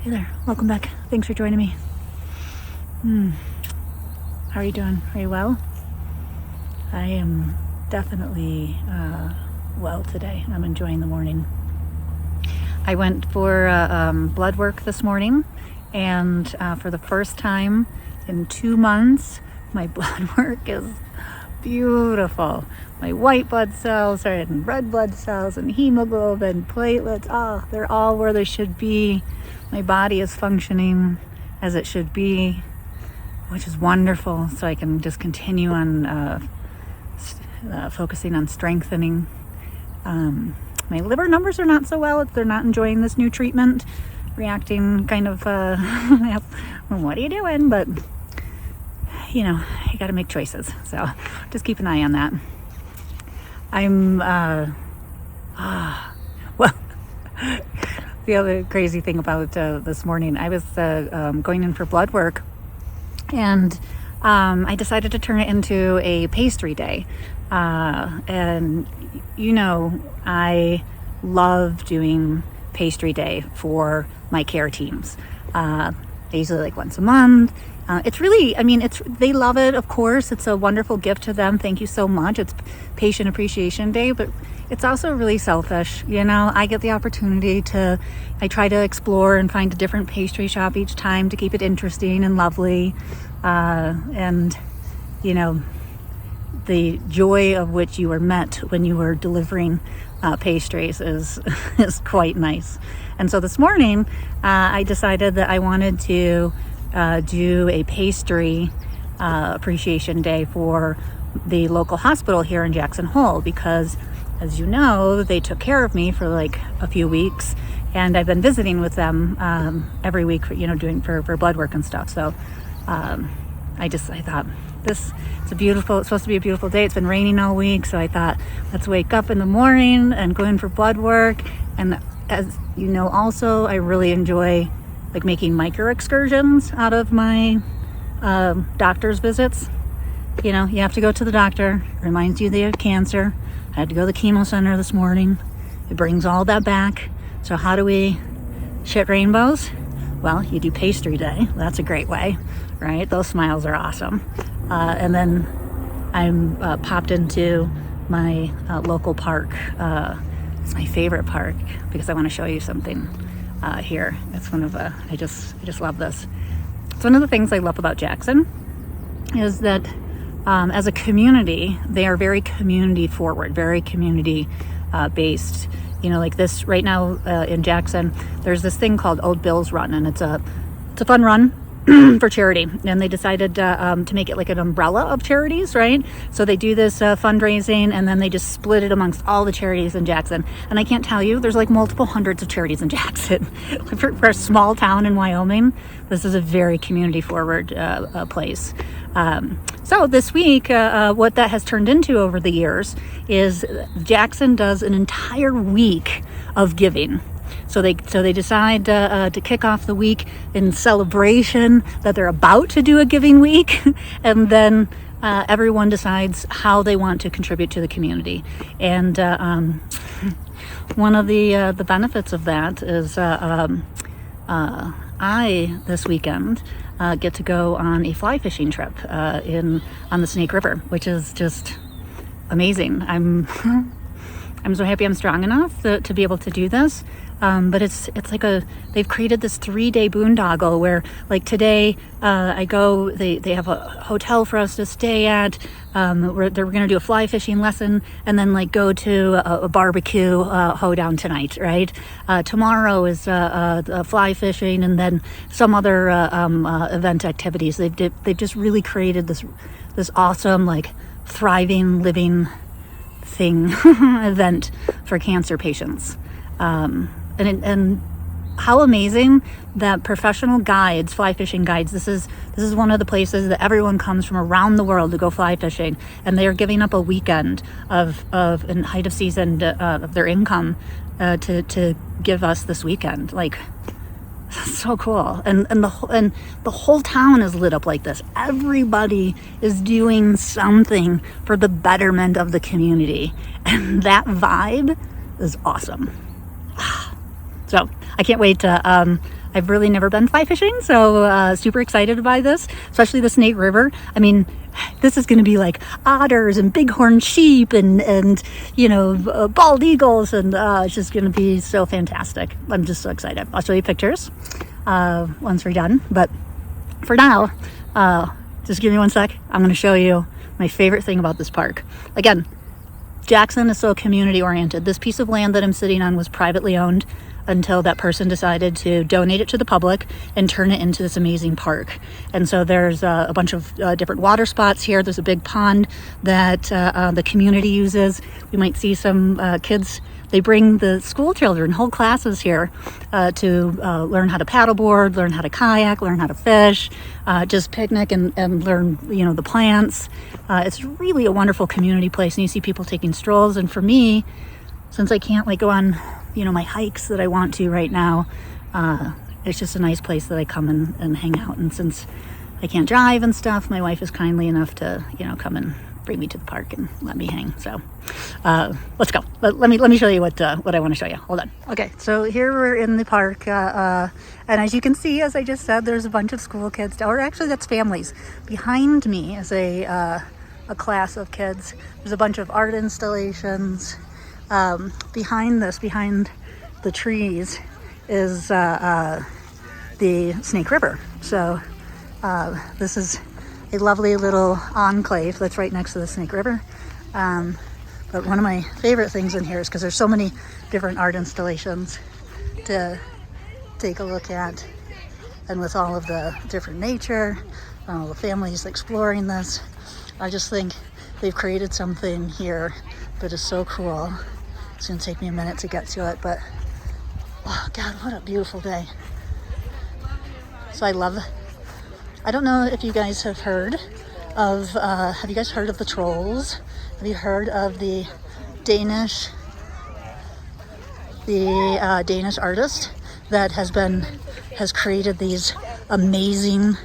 Hey there, welcome back. Thanks for joining me. How are you doing? Are you well? I am definitely well today. I'm enjoying the morning. I went for blood work this morning, and for the first time in 2 months, my blood work is beautiful. My white blood cells are in red blood cells, and hemoglobin, platelets, they're all where they should be. My body is functioning as it should be, which is wonderful. So I can just continue on focusing on strengthening. My liver numbers are not so well. They're not enjoying this new treatment, reacting kind of, what are you doing? But, you know, you got to make choices. So just keep an eye on that. I'm, well, the other crazy thing about this morning, I was going in for blood work, and I decided to turn it into a pastry day. And you know, I love doing pastry day for my care teams. Usually like once a month. It's really, they love it, of course. It's a wonderful gift to them. Thank you so much. It's Patient Appreciation Day, but it's also really selfish. You know, I get the opportunity I try to explore and find a different pastry shop each time to keep it interesting and lovely. And, you know, the joy of which you are met when you are delivering pastries is quite nice. And so this morning, I decided that I wanted to do a pastry appreciation day for the local hospital here in Jackson Hole, because, as you know, they took care of me for like a few weeks, and I've been visiting with them every week, doing for blood work and stuff. So I thought it's supposed to be a beautiful day. It's been raining all week, so I thought, let's wake up in the morning and go in for blood work. And as you know, also, I really enjoy like making micro excursions out of my doctor's visits. You know, you have to go to the doctor. It reminds you they have cancer. I had to go to the chemo center this morning. It brings all that back. So how do we shit rainbows? Well, you do pastry day. That's a great way, right? Those smiles are awesome. And then I'm popped into my local park. It's my favorite park because I want to show you something here. It's one of I just love this. It's one of the things I love about Jackson is that as a community, they are very community forward, very community based. You know, like this right now in Jackson, there's this thing called Old Bill's Run, and it's a fun run for charity, and they decided to make it like an umbrella of charities, right? So they do this fundraising, and then they just split it amongst all the charities in Jackson. And I can't tell you, there's like multiple hundreds of charities in Jackson. for a small town in Wyoming, this is a very community forward place. So this week, what that has turned into over the years is Jackson does an entire week of giving. So they decide to kick off the week in celebration that they're about to do a giving week, and then everyone decides how they want to contribute to the community. And one of the benefits of that is I this weekend get to go on a fly fishing trip on the Snake River, which is just amazing. I'm so happy I'm strong enough to be able to do this. But it's like they've created this 3-day boondoggle where, like, today I go, they have a hotel for us to stay at. We're going to do a fly fishing lesson, and then like go to a barbecue hoedown tonight, right? Tomorrow is fly fishing, and then some other event activities. They've just really created this awesome, like, thriving, living thing event for cancer patients. And how amazing that professional guides, fly fishing guides, this is one of the places that everyone comes from around the world to go fly fishing, and they are giving up a weekend of in height of season of their income to give us this weekend. Like, so cool. And the whole town is lit up like this. Everybody is doing something for the betterment of the community, and that vibe is awesome. So I can't wait to I've really never been fly fishing, so super excited by this, especially the Snake River. I mean, this is going to be like otters and bighorn sheep and bald eagles, and it's just going to be so fantastic. I'm just so excited. I'll show you pictures once we're done, but for now, just give me one sec. I'm going to show you my favorite thing about this park. Again, Jackson is so community oriented. This piece of land that I'm sitting on was privately owned until that person decided to donate it to the public and turn it into this amazing park. And so there's a bunch of different water spots here. There's a big pond that the community uses. We might see some kids. They bring the school children, whole classes here to learn how to paddleboard, learn how to kayak, learn how to fish, just picnic and learn, the plants. It's really a wonderful community place, and you see people taking strolls. And for me, since I can't go on, my hikes that I want to right now, it's just a nice place that I come and hang out. And since I can't drive and stuff, my wife is kindly enough to, come and bring me to the park and let me hang. So let's go. Let me show you what I want to show you. Hold on. Okay, so here we're in the park, and as you can see, as I just said, there's a bunch of school kids, or actually that's families. Behind me is a class of kids. There's a bunch of art installations. Behind the trees is the Snake River. So this is a lovely little enclave that's right next to the Snake River. But one of my favorite things in here is because there's so many different art installations to take a look at, and with all of the different nature, all the families exploring this, I just think they've created something here that is so cool. It's gonna take me a minute to get to it, but oh God, what a beautiful day. So I don't know if you guys have heard of, have you guys heard of the trolls? Have you heard of the Danish artist that has created these amazing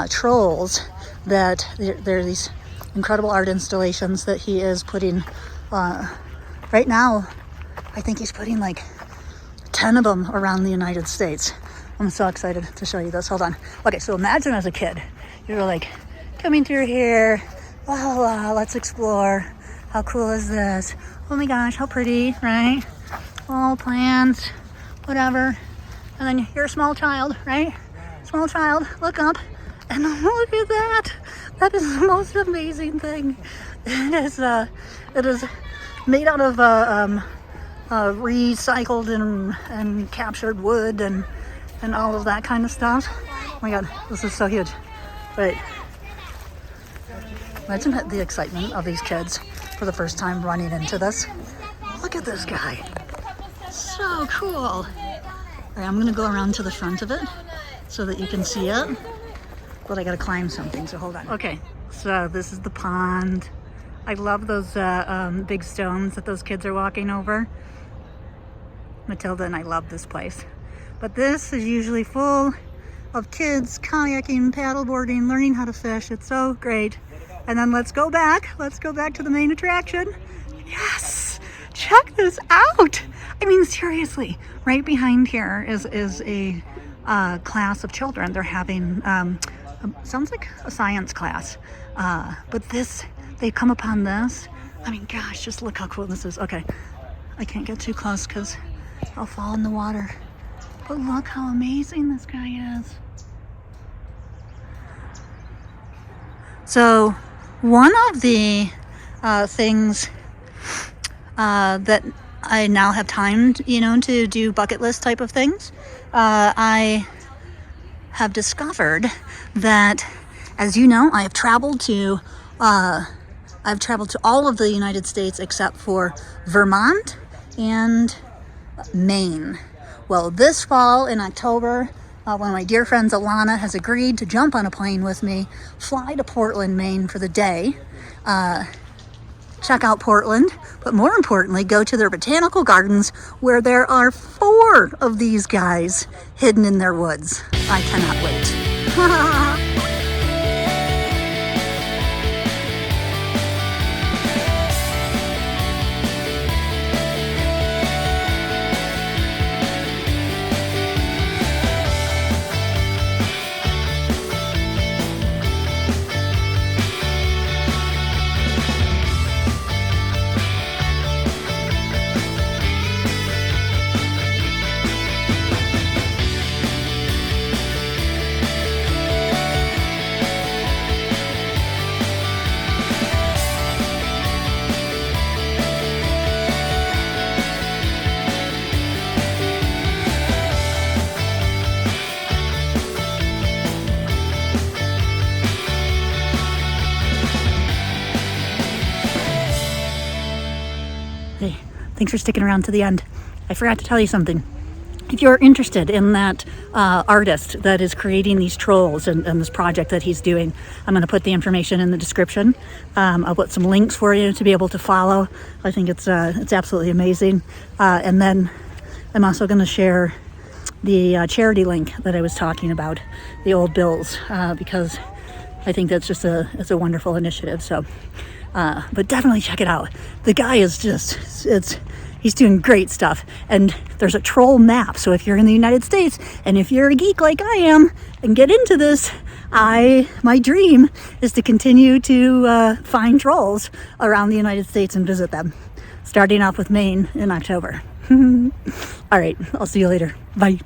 trolls, that they're these incredible art installations that he is putting, right now, I think he's putting 10 of them around the United States. I'm so excited to show you this. Hold on. Okay, so imagine as a kid, you're coming through here, let's explore. How cool is this? Oh my gosh, how pretty, right? All plants, whatever. And then you're a small child, right? Small child, look up, and look at that. That is the most amazing thing. It is made out of recycled and captured wood and all of that kind of stuff. Oh my God, this is so huge. But imagine the excitement of these kids for the first time running into this. Look at this guy. So cool. All right, I'm gonna go around to the front of it so that you can see it. But I gotta climb something, so hold on. Okay, so this is the pond. I love those big stones that those kids are walking over. Matilda and I love this place. But this is usually full of kids kayaking, paddleboarding, learning how to fish. It's so great. And then let's go back to the main attraction. Yes, check this out. I mean, seriously, right behind here is a class of children. They're having, sounds like a science class. But they've come upon this. I mean, gosh, just look how cool this is. Okay, I can't get too close because I'll fall in the water. But look how amazing this guy is. So one of the things that I now have time, to do bucket list type of things, I have discovered that, as you know, I've traveled to all of the United States except for Vermont and Maine. Well, this fall in October, one of my dear friends, Alana, has agreed to jump on a plane with me, fly to Portland, Maine for the day, check out Portland, but more importantly, go to their botanical gardens where there are 4 of these guys hidden in their woods. I cannot wait. Thanks for sticking around to the end. I forgot to tell you something. If you're interested in that artist that is creating these trolls and this project that he's doing, I'm going to put the information in the description. I'll put some links for you to be able to follow. I think it's absolutely amazing. And then I'm also going to share the charity link that I was talking about, the Old Bills, because I think that's just it's a wonderful initiative. So, but definitely check it out. The guy is he's doing great stuff. And there's a troll map. So if you're in the United States and if you're a geek like I am and get into this, my dream is to continue to find trolls around the United States and visit them, starting off with Maine in October. All right, I'll see you later. Bye.